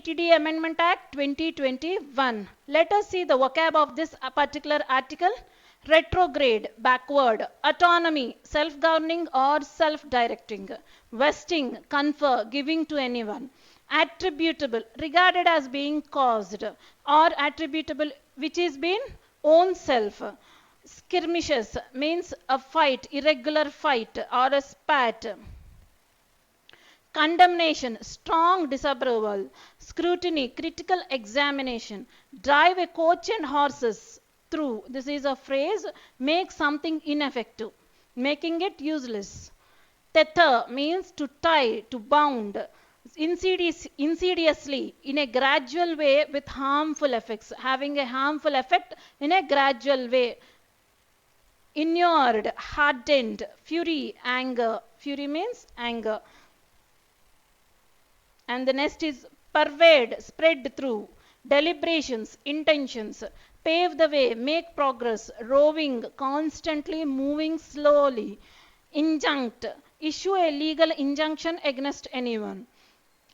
GNCTD Amendment Act 2021. Let us see the vocab of this particular article. Retrograde, backward. Autonomy, self-governing or self-directing. Vesting, confer, giving to anyone. Attributable, regarded as being caused, or attributable which is been own self. Skirmishes means a fight, irregular fight or a spat. Condemnation, strong disapproval. Scrutiny, critical examination. Drive a coach and horses through. This is a phrase, make something ineffective, making it useless. Tether means to tie, to bound. Insidiously, in a gradual way with harmful effects, having a harmful effect in a gradual way. Inured, hardened. Fury, anger. Fury means anger. And the next is pervade, spread through. Deliberations, intentions. Pave the way, make progress. Roving, constantly moving slowly. Injunct, issue a legal injunction against anyone.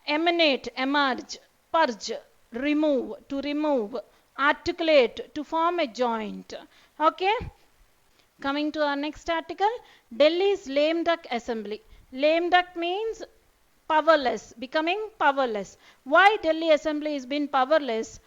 Emanate, emerge. Purge, remove, to remove. Articulate, to form a joint. Okay? Coming to our next article, Delhi's lame duck assembly. Lame duck means powerless, becoming powerless. Why Delhi Assembly has been powerless?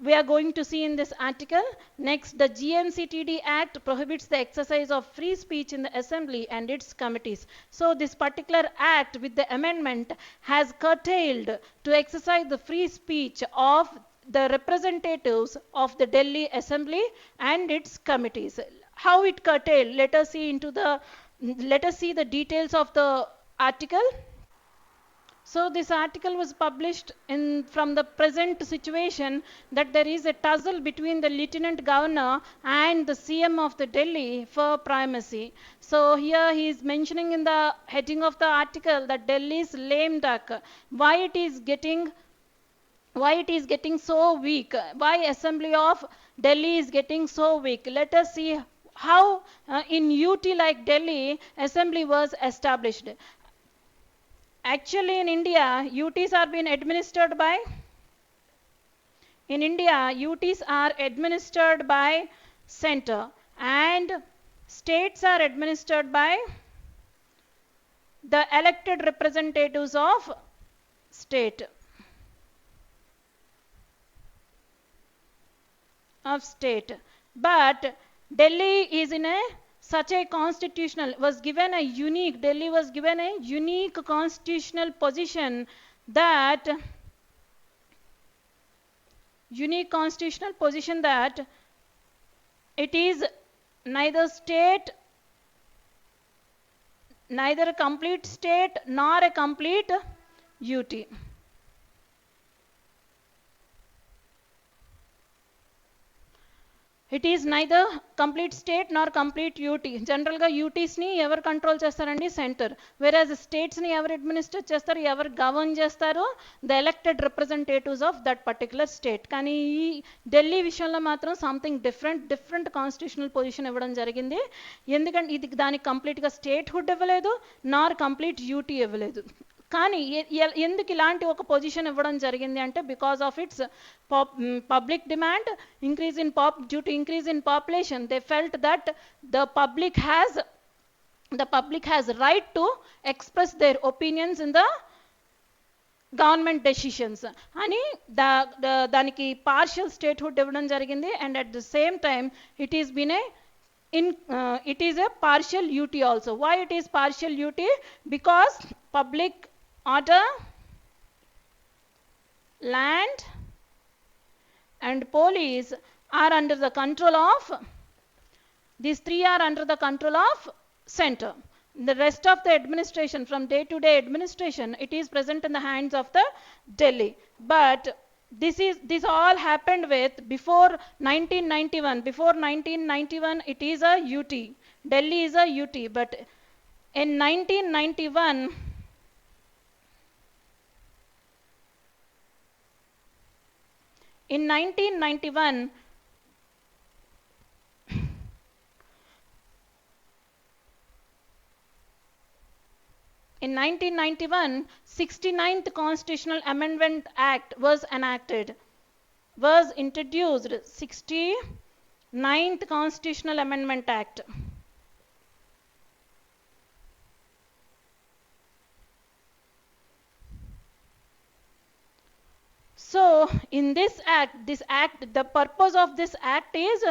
We are going to see in this article. Next, the GNCTD Act prohibits the exercise of free speech in the Assembly and its committees. So this particular act with the amendment has curtailed to exercise the free speech of the representatives of the Delhi Assembly and its committees. How it curtailed? Let us see the details of the article. So this article was published from the present situation that there is a tussle between the Lieutenant Governor and the CM of the Delhi for primacy. So here he is mentioning in the heading of the article that Delhi's lame duck, why it is getting so weak, why Assembly of Delhi is getting so weak. Let us see how in UT like Delhi Assembly was established. Actually, in India, UTs are being administered by. In India, UTs are administered by center, and states are administered by the elected representatives of state. But Delhi is in such a constitutional, Delhi was given a unique constitutional position that it is neither a complete state nor a complete UT. It is neither complete state nor complete UT. General ga UTs ni ever control chestarandi center, whereas states ni ever administer chestaru, ever govern chestaru, the elected representatives of that particular state. Kani Delhi vishayamlo matram something different constitutional position ఇవ్వడం జరిగింది. ఎందుకంటే ఇది దానికి complete గా state hood ఇవ్వలేదు, నార్ complete UT ఇవ్వలేదు. కానీ ఎందుకు ఇలాంటి ఒక పొజిషన్ ఇవ్వడం జరిగింది అంటే because of it's public demand, due to increase in population, they felt that the public has right to express their opinions in the government decisions అని దానికి పార్షియల్ స్టేట్ హుడ్ ఇవ్వడం జరిగింది. And at the same time it is a partial UT also. Why it is partial UT? Because public order, land and police are under the control of, these three are under the control of center. The rest of the administration, from day to day administration, it is present in the hands of the Delhi. But this all happened with before 1991. Before 1991 it is a UT. Delhi is a UT. But in 1991 in In 1991, 69th Constitutional Amendment Act was enacted, was introduced, 69th Constitutional Amendment Act. So, in this act, the purpose of this act is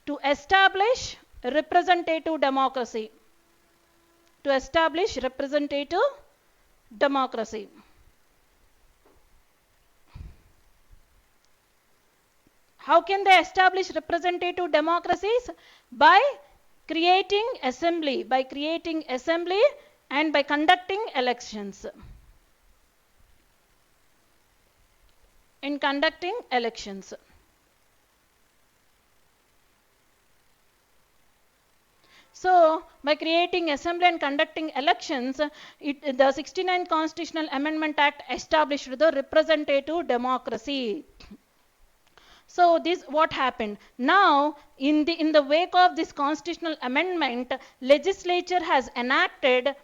to establish representative democracy. To establish representative democracy. How can they establish representative democracies? By creating assembly and by conducting elections. In conducting elections. So, by creating assembly and conducting elections, the 69th Constitutional Amendment Act established the representative democracy. So, this what happened? Now, in the wake of this constitutional amendment, legislature has enacted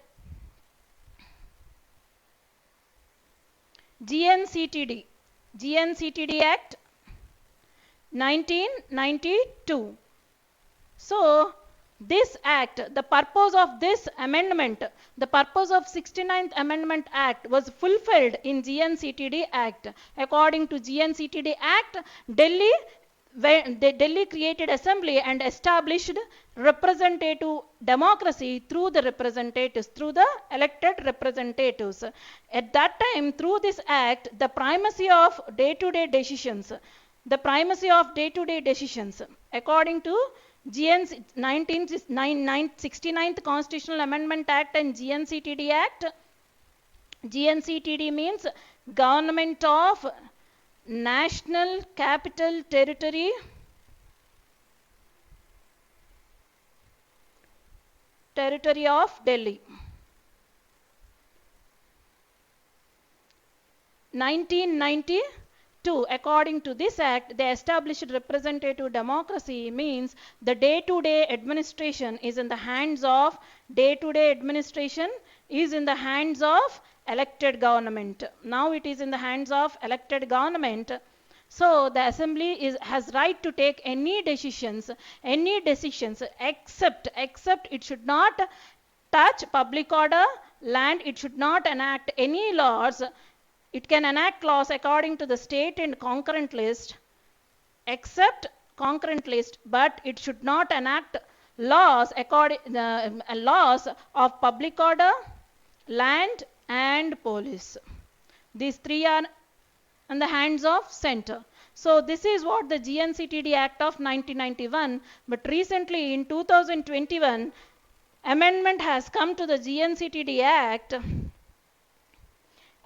GNCTD Act 1992. So, this act, the purpose of this amendment, the purpose of 69th Amendment Act was fulfilled in GNCTD Act. According to GNCTD Act, Delhi created assembly and established representative democracy through the representatives, through the elected representatives. At that time, through this act, the primacy of day-to-day decisions, according to 69th Constitutional Amendment Act and GNCTD Act. GNCTD means Government of National Capital Territory of Delhi. 1992, according to this act, the established representative democracy means the day-to-day administration is in the hands of elected government. Now it is in the hands of elected government. So the assembly has right to take any decisions except it should not touch public order, land, it should not enact any laws. It can enact laws according to the state and concurrent list, except concurrent list, but it should not enact laws laws of public order, land, and police. These three are in the hands of center. So this is what the GNCTD Act of 1991. But recently in 2021, amendment has come to the GNCTD Act.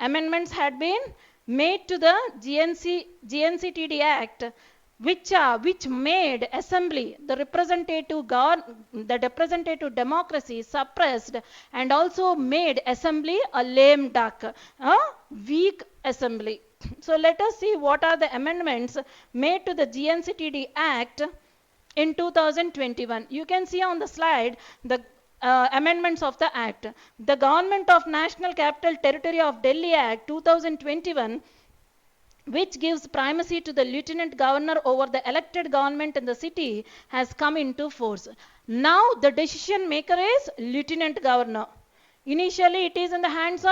Amendments had been made to the GNCTD Act, which made assembly, the representative democracy suppressed, and also made assembly a lame duck, a weak assembly. So let us see what are the amendments made to the GNCTD Act in 2021. You can see on the slide the amendments of the Act. The Government of National Capital Territory of Delhi Act 2021, which gives primacy to the Lieutenant Governor over the elected government in the city, has come into force. Now the decision maker is Lieutenant Governor. Initially it is in the hands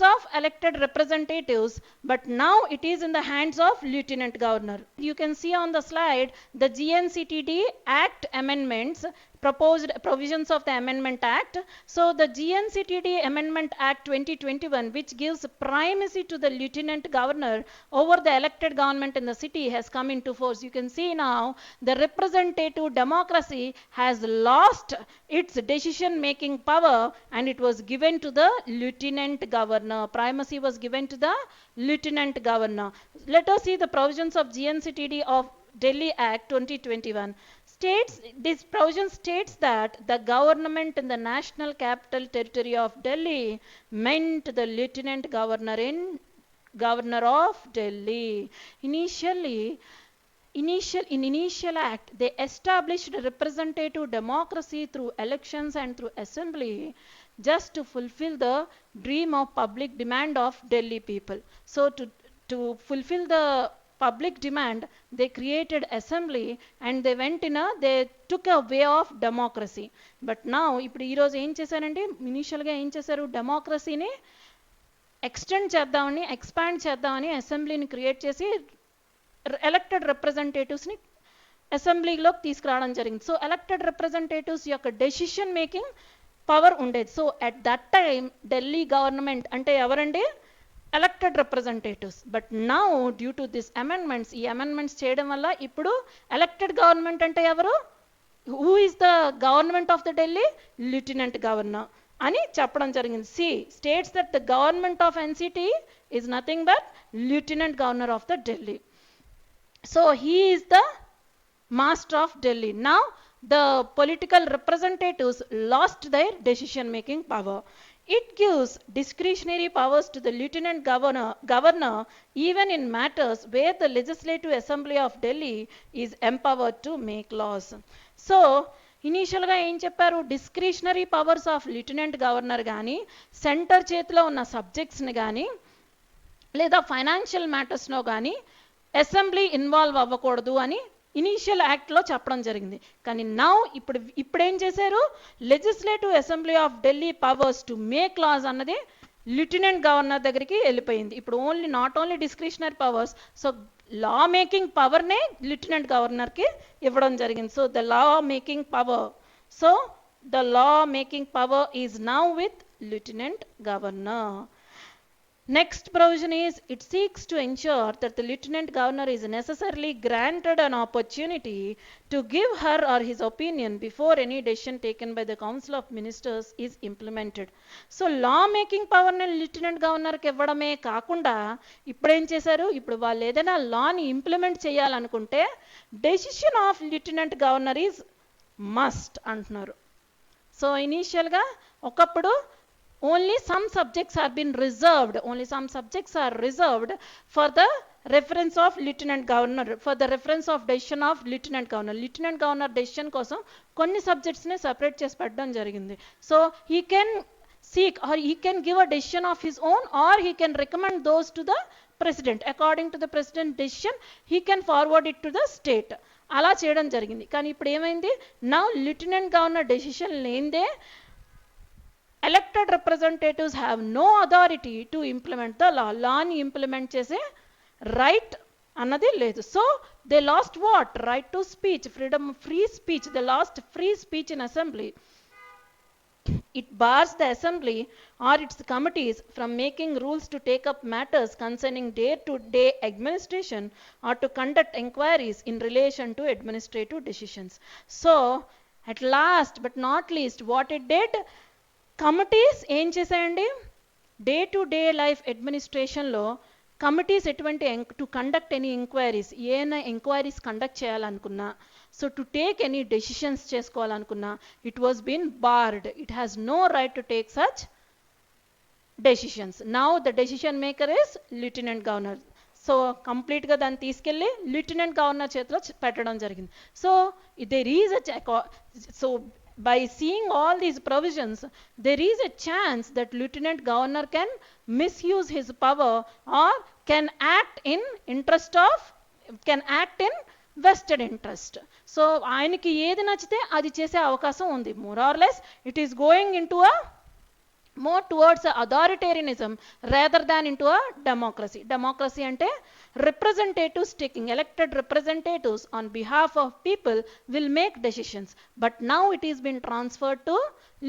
of elected representatives, but now it is in the hands of Lieutenant Governor. You can see on the slide the GNCTD Act amendments, proposed provisions of the Amendment Act. So the GNCTD Amendment Act 2021, which gives primacy to the Lieutenant Governor over the elected government in the city, has come into force. You can see now the representative democracy has lost its decision making power and it was given to the Lieutenant Governor. Primacy was given to the Lieutenant Governor. Let us see the provisions of GNCTD of Delhi Act 2021. This provision states that the government in the National Capital Territory of Delhi meant the Lieutenant Governor of Delhi. Initially, initial act, they established representative democracy through elections and through assembly just to fulfill the dream of public demand of Delhi people. So to fulfill the public demand, they created assembly and they took a way of democracy. But now ఇప్పుడు ఈరోజు ఏం చేశారంటే ఇనీషియల్గా ఏం చేశారు, డెమోక్రసీని expand చేద్దామని అసెంబ్లీని create చేసి ఎలక్టెడ్ రిప్రజెంటేటివ్స్ని అసెంబ్లీలోకి తీసుకురావడం జరిగింది. సో ఎలక్టెడ్ రిప్రజెంటేటివ్స్ యొక్క డెసిషన్ మేకింగ్ పవర్ ఉండేది. So at that time Delhi government అంటే ఎవరండి, elected representatives. But now due to this amendments, ఈ అమెండ్మెంట్స్ చేయడం వల్ల ఇప్పుడు ఎలక్టెడ్ గవర్నమెంట్ అంటే ఎవరు, who is the government of the Delhi, lieutenant governor అని చెప్పడం జరిగింది. See states that the government of NCT is nothing but lieutenant governor of the Delhi. So he is the master of Delhi. Now the political representatives lost their decision making power. It gives discretionary powers to the lieutenant governor even in matters where the legislative assembly of Delhi is empowered to make laws. So ఇనీషియల్గా ఏం చెప్పారు, discretionary powers of lieutenant governor కానీ, centre చేతిలో ఉన్న సబ్జెక్ట్స్ని కానీ లేదా financial మ్యాటర్స్లో కానీ assembly involve అవ్వకూడదు అని ఇనీషియల్ యాక్ట్లో చెప్పడం జరిగింది. కానీ నౌ ఇప్పుడేం చేశారు, legislative assembly of Delhi powers to make laws అన్నది లెఫ్టినెంట్ గవర్నర్ దగ్గరికి వెళ్ళిపోయింది. ఇప్పుడు not only discretionary powers, so law making పవర్నే లెఫ్టినెంట్ గవర్నర్కి ఇవ్వడం జరిగింది. So the law making power is now with lieutenant governor. Next provision is, it seeks to ensure that the lieutenant governor is necessarily granted an opportunity to give her or his opinion before any decision taken by the council of ministers is implemented. So law making power ని lieutenant governor కి ఇవ్వడమే కాకుండా ఇప్పుడేం చేశారు, ఇప్పుడు వాళ్ళు ఏదైనా లాని implement చేయాలనుకుంటే decision of lieutenant governor is must అంటున్నారు. సో ఇనీషియల్గా ఒకప్పుడు only some subjects are been reserved, for the reference of lieutenant governor, for the reference of decision of lieutenant governor decision కోసం కొన్ని సబ్జెక్ట్స్ని సపరేట్ చేసి పెట్టడం జరిగింది. So he can seek or he can give a decision of his own or he can recommend those to the president. According to the president decision he can forward it to the state. అలా చేయడం జరిగింది. కానీ ఇప్పుడు ఏమైంది, now lieutenant governor decision లేనిదే elected representatives have no authority to implement the law. Lawని implement చేసే right అన్నది లేదు. So they lost what? Right to speech, freedom, free speech. They lost free speech in assembly. It bars the assembly or its committees from making rules to take up matters concerning day-to-day administration or to conduct inquiries in relation to administrative decisions. So at last but not least, what it did, committees ఏం చేశాయండి, day to day life అడ్మినిస్ట్రేషన్లో committees ఎటువంటి to conduct any enquiries, ఏమైనా enquiries conduct చేయాలనుకున్నా, so to take any decisions చేసుకోవాలనుకున్నా, it was been barred. It has no right to take such decisions. Now the decision maker is lieutenant governor. So కంప్లీట్గా దాన్ని తీసుకెళ్ళి lieutenant governor చేతిలో పెట్టడం జరిగింది. So there is so by seeing all these provisions, there is a chance that lieutenant governor can misuse his power or can act in vested interest. So ఆయనకి ఏది నచ్చితే అది చేసే అవకాశం ఉంది. More or less it is going into a more towards authoritarianism rather than into a democracy. Democracy ante representatives taking, elected representatives on behalf of people will make decisions, but now it is been transferred to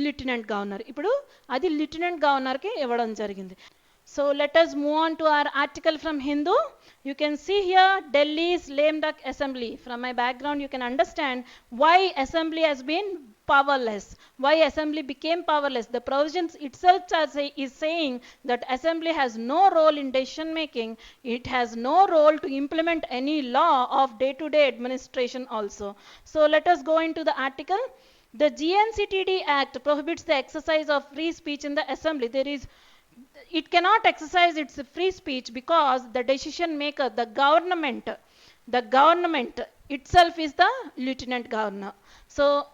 lieutenant governor. Ipudu adi lieutenant governor ki ivvadam jarigindi. So let us move on to our article from Hindu. You can see here Delhi's lame duck assembly. From my background you can understand why assembly has been powerless, why assembly became powerless. The provisions itself is saying that assembly has no role in decision making, it has no role to implement any law of day to day administration also. So let us go into the article. The GNCTD Act prohibits the exercise of free speech in the assembly. It cannot exercise its free speech because the decision maker, the government, The government itself is the lieutenant governor. So,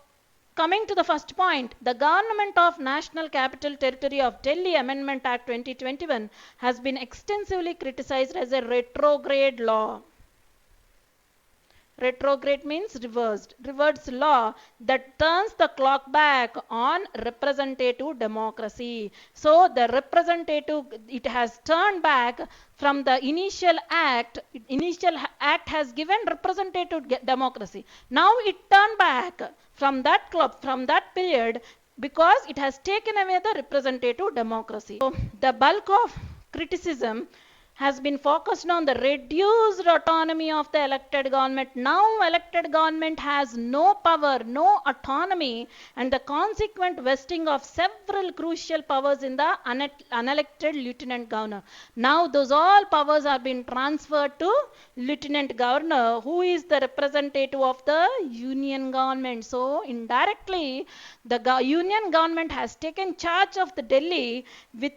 coming to the first point, the Government of National Capital Territory of Delhi Amendment Act 2021 has been extensively criticized as a retrograde law. Retrograde means reversed. Reverse law that turns the clock back on representative democracy. So the representative, it has turned back from the initial act. Initial act has given representative democracy. Now it turned back from that club, from that period, because it has taken away the representative democracy. So the bulk of criticism has been focused on the reduced autonomy of the elected government. Now elected government has no power, no autonomy, and the consequent vesting of several crucial powers in the unelected lieutenant governor. Now those all powers are being transferred to lieutenant governor, who is the representative of the union government. So indirectly, the union government has taken charge of the Delhi with,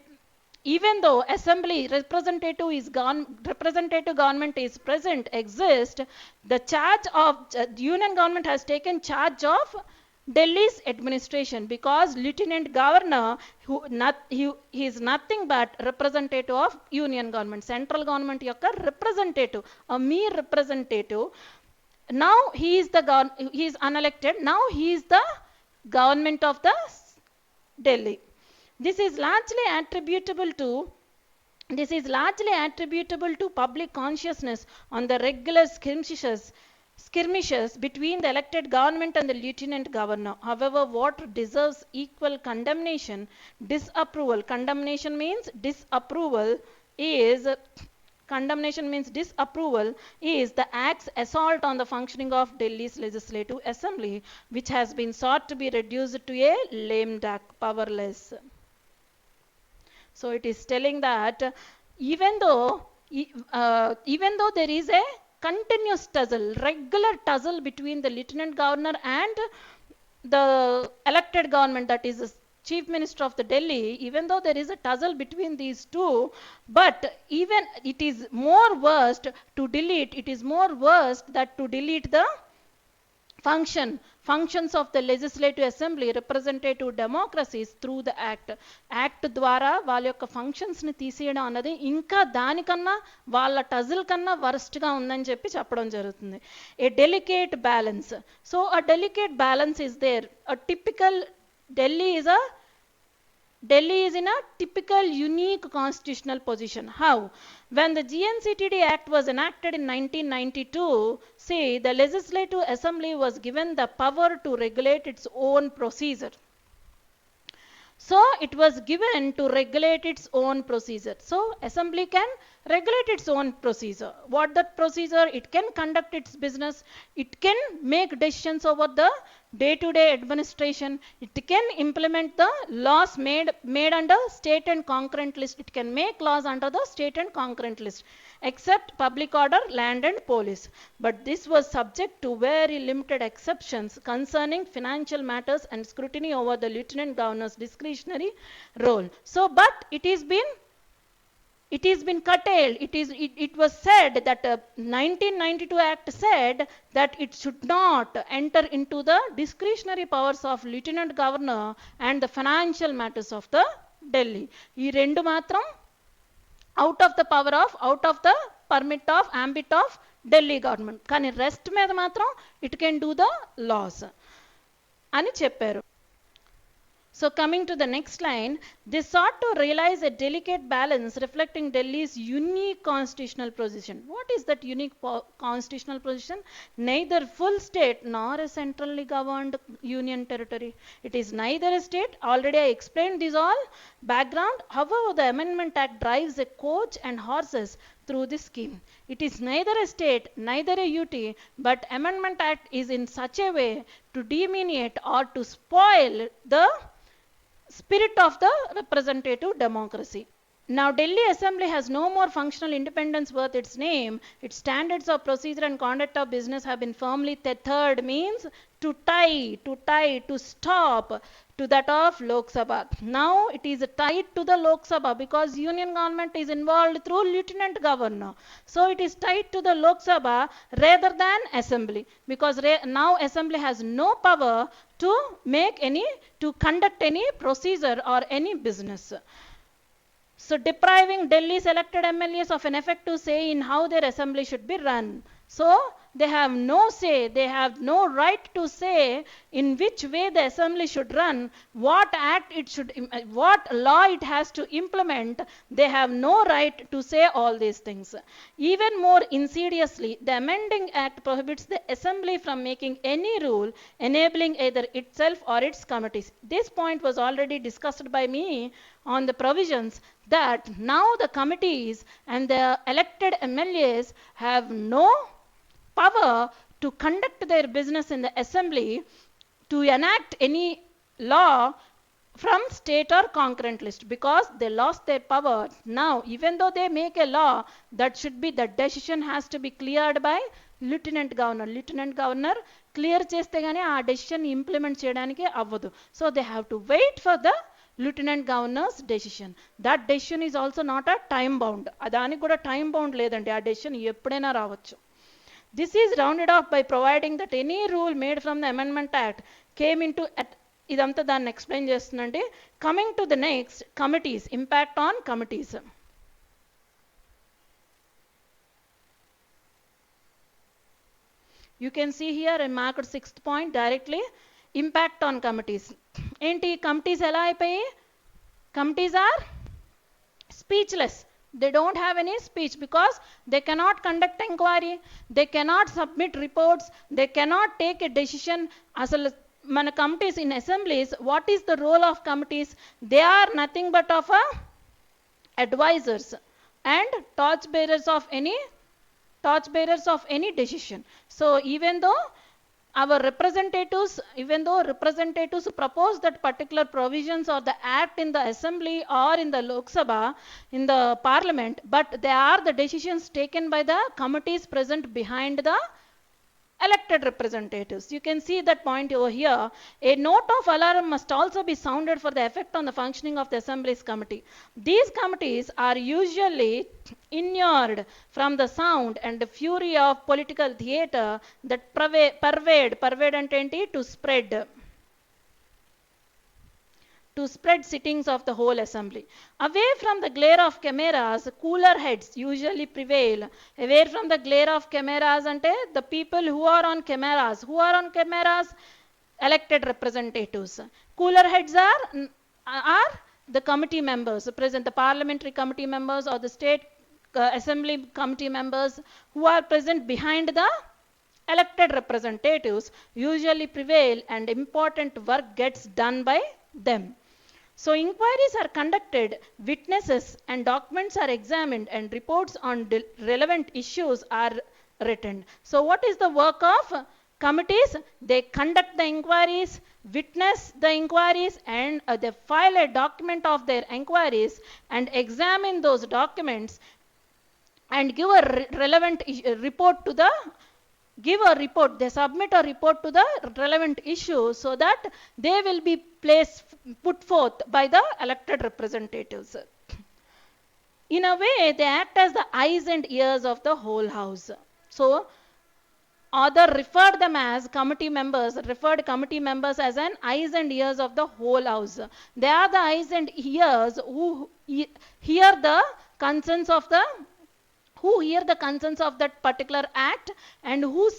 even though assembly representative government is present, exist, the charge of union government has taken charge of Delhi's administration, because lieutenant governor he is nothing but representative of union government, central government yokka representative, a mere representative. Now he is he is unelected. Now he is the government of the Delhi. This is largely attributable to public consciousness on the regular skirmishes between the elected government and the lieutenant governor. However, what deserves equal disapproval. Condemnation means disapproval is the act's assault on the functioning of Delhi's legislative assembly, which has been sought to be reduced to a lame duck, powerless. So it is telling that even though there is a continuous regular tussle between the lieutenant governor and the elected government, that is the chief minister of the Delhi, even though there is a tussle between these two, but even it is more worst to delete the functions of the legislative assembly, representative democracies, through the act ద్వారా వాళ్ళ యొక్క functions ని తీసేయడం అన్నది ఇంకా దానికన్నా వాళ్ళ టజిల్ కన్నా వరస్ట్ గా ఉందని చెప్పడం జరుగుతుంది. A delicate balance. So a delicate balance is there. A typical Delhi is in a typical unique constitutional position. How? When the GNCTD Act was enacted in 1992, the Legislative Assembly was given the power to regulate its own procedure. So it was given to regulate its own procedure. So assembly can regulate its own procedure. What that procedure? It can conduct its business. It can make decisions over the day-to-day administration. It can implement the laws made under state and concurrent list. It can make laws under the state and concurrent list, except public order, land and police. But this was subject to very limited exceptions concerning financial matters and scrutiny over the lieutenant governor's discretionary role. So, but it has been curtailed. It was said that 1992 Act said that it should not enter into the discretionary powers of lieutenant governor and the financial matters of the Delhi. ఈ రెండు మాత్రం out of the permit of ambit of Delhi government. కానీ rest మీద మాత్రం it can do the laws అని చెప్పారు. So coming to the next line, they sought to realize a delicate balance reflecting Delhi's unique constitutional position. What is that unique constitutional position? Neither full state nor a centrally governed union territory. It is neither a state. Already I explained this all background. However, the Amendment Act drives a coach and horses through this scheme. It is neither a state, neither a UT, but Amendment Act is in such a way to diminuate or to spoil the spirit of the representative democracy. Now, Delhi Assembly has no more functional independence worth its name. Its standards of procedure and conduct of business have been firmly tethered, means to tie, to stop to that of Lok Sabha. Now, it is tied to the Lok Sabha because union government is involved through lieutenant governor. So, it is tied to the Lok Sabha rather than assembly because now assembly has no power to conduct any procedure or any business. So depriving Delhi's elected MLAs of an effective say in how their assembly should be run. So they have no say, they have no right to say in which way the assembly should run, what act it should, what law it has to implement. They have no right to say all these things. Even more insidiously, the amending act prohibits the assembly from making any rule enabling either itself or its committees. This point was already discussed by me on the provisions that now the committees and the elected MLAs have no power to conduct their business in the assembly to enact any law from state or concurrent list because they lost their power. Now, even though they make a law, the decision has to be cleared by lieutenant governor. Lieutenant governor clear cheste gaani aa decision implement cheyadaniki avvadu. So they have to wait for the lieutenant governor's decision. That decision is also not a time bound. Adani kuda time bound ledandi. Aa decision eppudaina raavachu. This is rounded off by providing that any rule made from the Amendment Act came into ఇదంతా దాన్ని explain చేస్తుందండి. Coming to the next, committees, impact on committees. You can see here in marked 6th point directly impact on committees. ఏంటి committees ఎలా అయిపోయి? Committees are speechless. They don't have any speech because they cannot conduct inquiry, they cannot submit reports, they cannot take a decision. అసలు మన committees in assemblies, what is the role of committees? They are nothing but of advisors and torchbearers of any decision. So even though representatives propose that particular provisions or the act in the assembly or in the Lok Sabha, in the parliament, but they are the decisions taken by the committees present behind the elected representatives. You can see that point over here. A note of alarm must also be sounded for the effect on the functioning of the Assembly's committee. These committees are usually inured from the sound and the fury of political theatre that pervade ante enti to spread sittings of the whole assembly. Away from the glare of cameras, cooler heads usually prevail. Away from the glare of cameras ante the people who are on cameras, elected representatives. Cooler heads are the committee members present, the parliamentary committee members or the state assembly committee members who are present behind the elected representatives usually prevail and important work gets done by them. So inquiries are conducted, witnesses and documents are examined, and reports on relevant issues are written. So what is the work of committees? They conduct the inquiries, witness the inquiries, and they file a document of their inquiries and examine those documents and give a relevant report to the they submit a report to the relevant issue so that they will be put forth by the elected representatives. In a way, they act as the eyes and ears of the whole house. So, author referred committee members as an eyes and ears of the whole house. They are the eyes and ears who hear the concerns of that particular act and who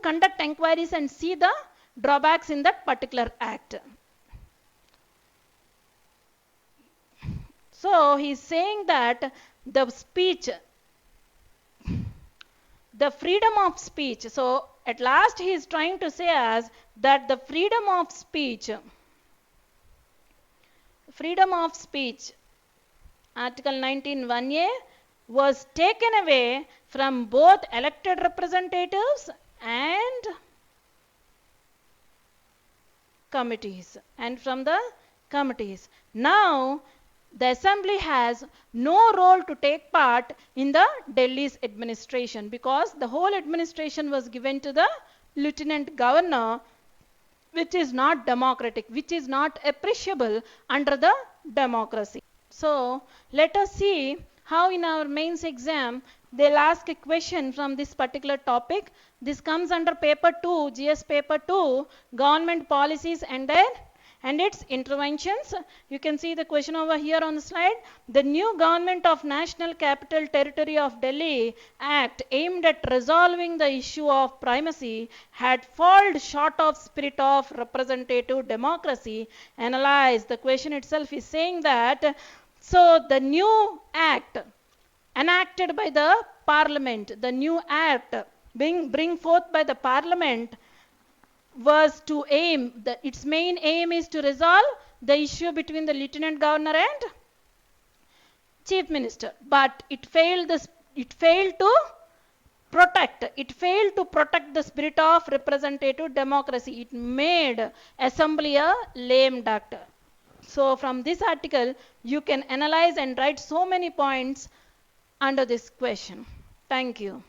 conduct inquiries and see the drawbacks in that particular act. So he is saying that the freedom of speech, so at last he is trying to say us that the freedom of speech, Article 19(1)(a) was taken away from both elected representatives and committees. Now The assembly has no role to take part in the Delhi's administration because the whole administration was given to the lieutenant governor, which is not democratic, which is not appreciable under the democracy. So let us see how in our mains exam they'll ask a question from this particular topic. This comes under paper 2, GS paper 2, government policies and its interventions. You can see the question over here on the slide. The new Government of National Capital Territory of Delhi Act aimed at resolving the issue of primacy had fallen short of spirit of representative democracy. Analyze. The question itself is saying that so the new act enacted by the parliament, the new act bring forth by the parliament was to aim, its main aim is to resolve the issue between the lieutenant governor and chief minister. But it failed to protect the spirit of representative democracy. It made assembly a lame duck. So from this article, you can analyze and write so many points under this question. Thank you.